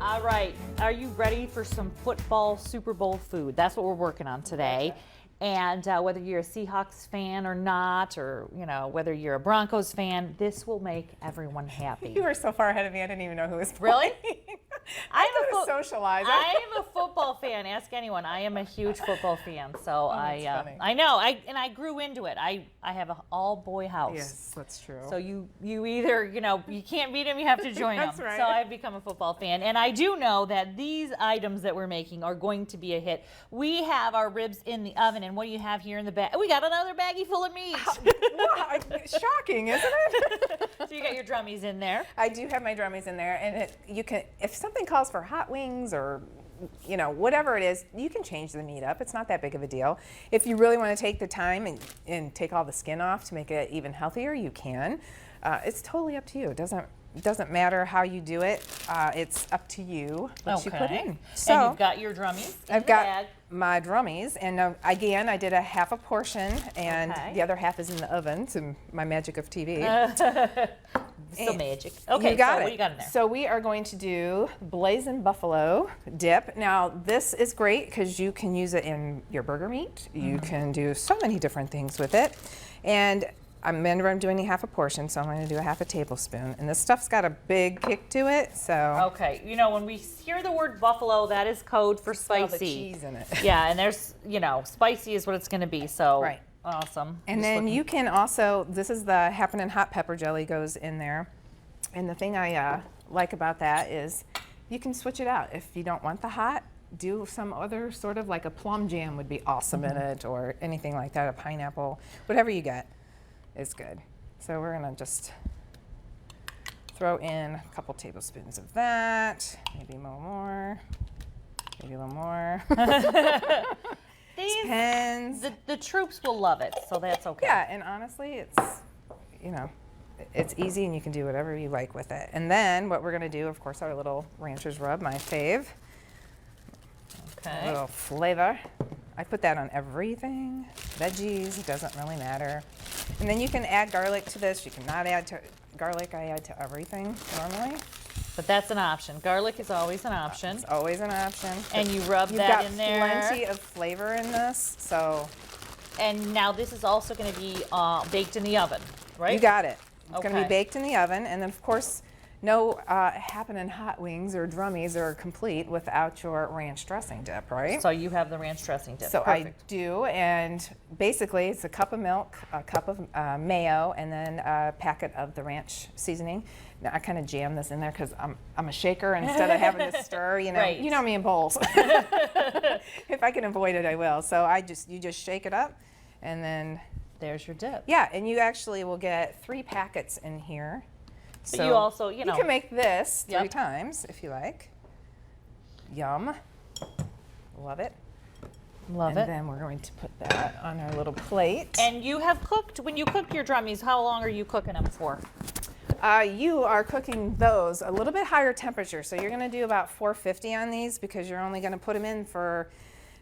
All right, are you ready for some football Super Bowl food? That's what we're working on today. And whether you're a Seahawks fan or not, or whether you're a Broncos fan, this will make everyone happy. You were so far ahead of me, I didn't even know who was Really? playing. I am a socializer. I am a football fan. Ask anyone. I am a huge football fan. So that's funny. I know. I grew into it. I have an all boy house. Yes, that's true. So you either you can't beat them, you have to join That's them. right. So I've become a football fan, and I do know that these items that we're making are going to be a hit. We have our ribs in the oven, and what do you have here in the bag? We got another baggie full of meat. Wow, shocking, isn't it? So you got your drummies in there. I do have my drummies in there, and you can, if something calls for hot wings or whatever it is, you can change the meat up. It's not that big of a deal. If you really want to take the time and take all the skin off to make it even healthier, you can. It's totally up to you. It doesn't matter how you do it. It's up to you what you put in. So and you've got your drummies in I've the got bag. my drummies, and again, I did a half a portion, and Okay. the other half is in the oven to my magic of TV. So magic. Okay, You got so it. what do you got in there? So we are going to do blazing buffalo dip. Now this is great because you can use it in your burger meat. You can do so many different things with it. And I'm doing a half a portion, so I'm going to do a half a tablespoon. And this stuff's got a big kick to it, so. Okay, when we hear the word buffalo, that is code for Smell spicy. the cheese in it. Yeah, and there's, spicy is what it's going to be. So Right. Awesome. And then you can also, this is the happening hot pepper jelly goes in there. And the thing I like about that is you can switch it out. If you don't want the hot, do some other sort of like a plum jam would be awesome in it, or anything like that, a pineapple, whatever you get is good. So we're gonna just throw in a couple tablespoons of that, maybe a little more, maybe a little more. These, Depends. the troops will love it, so that's okay. Yeah, and honestly, it's easy and you can do whatever you like with it. And then what we're gonna do, of course, our little rancher's rub, my fave, a Okay. little flavor. I put that on everything, veggies, it doesn't really matter. And then you can add garlic to this. You cannot add to garlic. I add to everything normally. But that's an option. Garlic is always an option. It's always an option. And you rub You've that got in there. plenty of flavor in this, so And now this is also going to be baked in the oven, right? you got it. It's going to Okay. be baked in the oven, and then of course, no happening hot wings or drummies are complete without your ranch dressing dip, right? So you have the ranch dressing dip. So Perfect. I do, and basically it's a cup of milk, a cup of mayo, and then a packet of the ranch seasoning. Now I kind of jam this in there because I'm a shaker, and instead of having to stir, Right. you know me in bowls. If I can avoid it, I will. So you just shake it up, and then There's your dip. yeah, and you actually will get 3 packets in here. But you also, you can make this 3 Yep. times if you like. Yum. Love it. Love And it. then we're going to put that on our little plate. And you have cooked, when you cook your drummies, how long are you cooking them for? You are cooking those a little bit higher temperature. So you're going to do about 450 on these because you're only going to put them in for,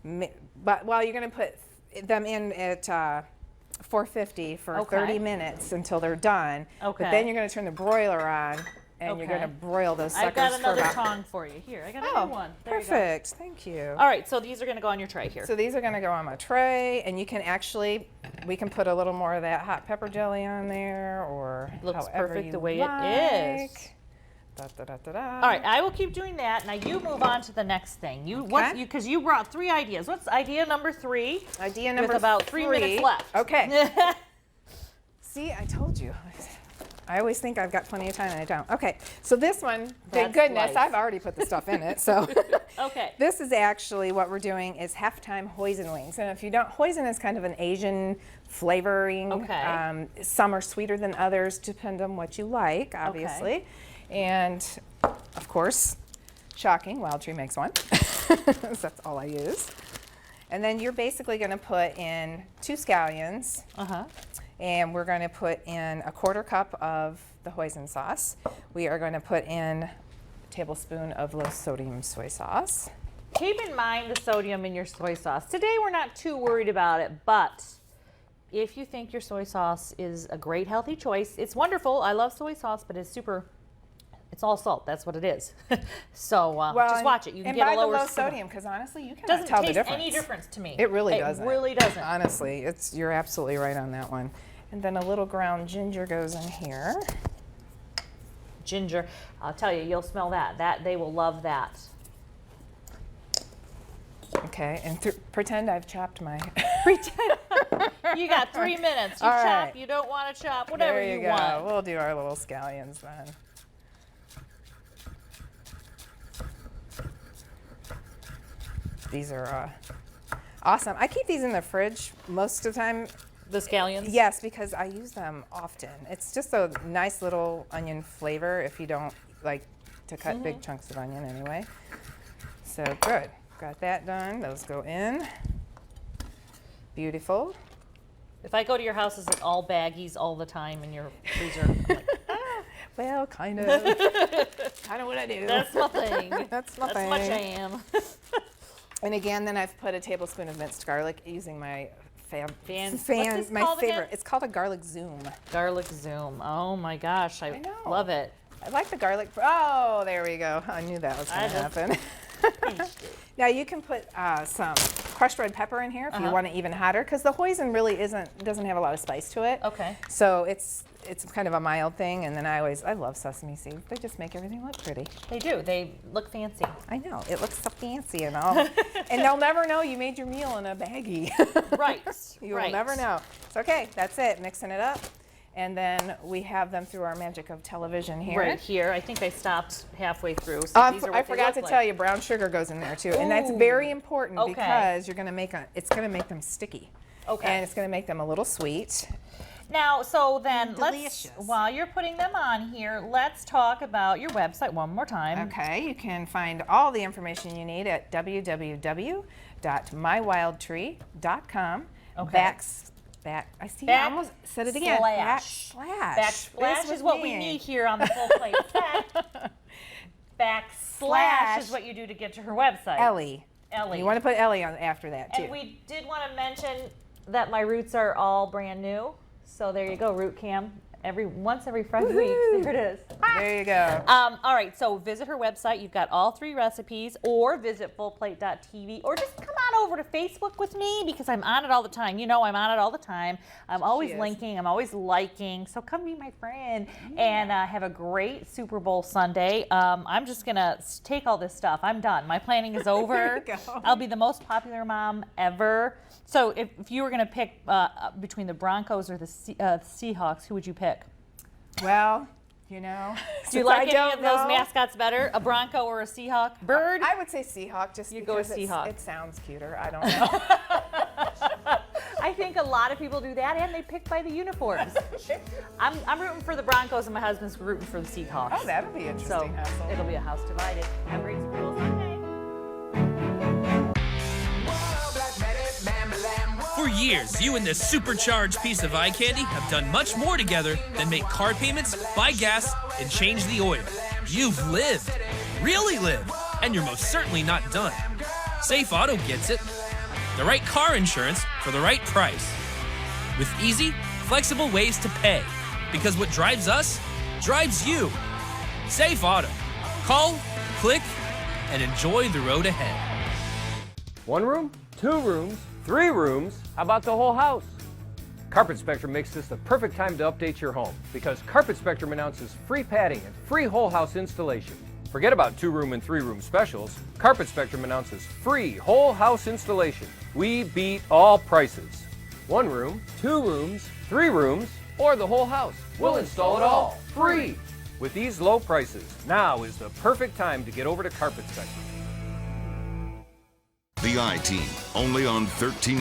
you're going to put them in at 450 for Okay. 30 minutes until they're done. Okay. But then you're going to turn the broiler on and you're Okay. going to broil those suckers I've got for another about. tongue for you. Here, I got a Oh, new one. There you go. perfect. Thank you. All right, so these are going to go on your tray here. So these are going to go on my tray, and you can actually, we can put a little more of that hot pepper jelly on there, or Looks however perfect you the way like. it is. Da, da, da, da, da. All right, I will keep doing that. Now you move on to the next thing. Because you brought 3 ideas. What's idea number 3? Idea number with about 3 minutes left. Okay. See, I told you. I always think I've got plenty of time, and I don't. Okay, so this one, thank That's goodness, life. I've already put the stuff in it. So Okay. this is actually what we're doing is halftime hoisin wings. And if you don't, hoisin is kind of an Asian flavoring. Okay. Some are sweeter than others, depend on what you like, obviously. And of course, shocking, Wild Tree makes one. That's all I use. And then you're basically going to put in 2 scallions. Uh-huh. And we're going to put in a 1/4 cup of the hoisin sauce. We are going to put in a tablespoon of low sodium soy sauce. Keep in mind the sodium in your soy sauce. Today we're not too worried about it, but if you think your soy sauce is a great healthy choice, it's wonderful. I love soy sauce, but it's It's all salt. That's what it is. So Well, just watch it. You can and get buy a lower the low sodium, because honestly, you cannot Doesn't tell the taste difference. any difference to me. It really doesn't. It really doesn't. Honestly, you're absolutely right on that one. And then a little ground ginger goes in here. Ginger, I'll tell you, you'll smell that. They will love that. Okay, and pretend I've chopped my. Pretend. You got 3 minutes. You All chop. right. You don't want to chop. Whatever There you go. want. We'll do our little scallions then. These are awesome. I keep these in the fridge most of the time. The scallions. Yes, because I use them often. It's just a nice little onion flavor if you don't like to cut big chunks of onion anyway. So good. Got that done. Those go in. Beautiful. If I go to your house, is it all baggies all the time in your freezer? I'm like, Well, kind of. Kind of what I do. that's my thing. That's my That's thing. my jam. And again, then I've put a tablespoon of minced garlic using my What's this my called favorite. again? It's called a garlic zoom. Garlic zoom. Oh my gosh, I know. love it. I like the garlic. Oh, there we go. I knew that was going to happen. Now you can put some crushed red pepper in here if you want it even hotter, because the hoisin really doesn't have a lot of spice to it. Okay. So it's kind of a mild thing, and then I love sesame seeds. They just make everything look pretty. They do. They look fancy. I know it looks so fancy and all, and they'll never know you made your meal in a baggie. Right. You right. will never know. It's okay. That's it. Mixing it up. And then we have them through our magic of television here. Right here. I think I stopped halfway through. So these are what I they forgot to look tell like. you, brown sugar goes in there too, and that's Ooh. very important Okay. because you're going to it's going to make them sticky. Okay. And it's going to make them a little sweet. Now, so then Delicious. while you're putting them on here, let's talk about your website one more time. Okay, you can find all the information you need at www.mywildtree.com. Okay. I see. I almost said it again. Backslash. Backslash. Backslash is what we need here on the Full Plate Backslash is what you do to get to her website. Ellie. Ellie. You want to put Ellie on after that too. And we did want to mention that my roots are all brand new. So there you go, Root Cam. Once every 5 weeks. There it is. There you go. All right, so visit her website. You've got all 3 recipes, or visit fullplate.tv, or just come on over to Facebook with me because I'm on it all the time. You know I'm on it all the time. I'm always is. linking. I'm always liking. So come be my friend and have a great Super Bowl Sunday. I'm just going to take all this stuff. I'm done. My planning is over. There you go. I'll be the most popular mom ever. So if you were going to pick between the Broncos or the Seahawks, who would you pick? Well, you know. Do you like any of those mascots better? A Bronco or a Seahawk? Bird? I would say Seahawk just You go with because Seahawk. it sounds cuter. I don't know. I think a lot of people do that, and they pick by the uniforms. I'm rooting for the Broncos, and my husband's rooting for the Seahawks. Oh, that'll be interesting. So Hassel. it'll be a house divided. Have a great Super Bowl Sunday. For years, you and this supercharged piece of eye candy have done much more together than make car payments, buy gas, and change the oil. You've lived, really lived, and you're most certainly not done. Safe Auto gets it. The right car insurance for the right price. With easy, flexible ways to pay. Because what drives us, drives you. Safe Auto. Call, click, and enjoy the road ahead. 1 room, 2 rooms, 3 rooms, how about the whole house? Carpet Spectrum makes this the perfect time to update your home because Carpet Spectrum announces free padding and free whole house installation. Forget about 2 room and 3 room specials. Carpet Spectrum announces free whole house installation. We beat all prices. 1 room, 2 rooms, 3 rooms, or the whole house. We'll install it all free. With these low prices, now is the perfect time to get over to Carpet Spectrum. The I-Team, only on 13.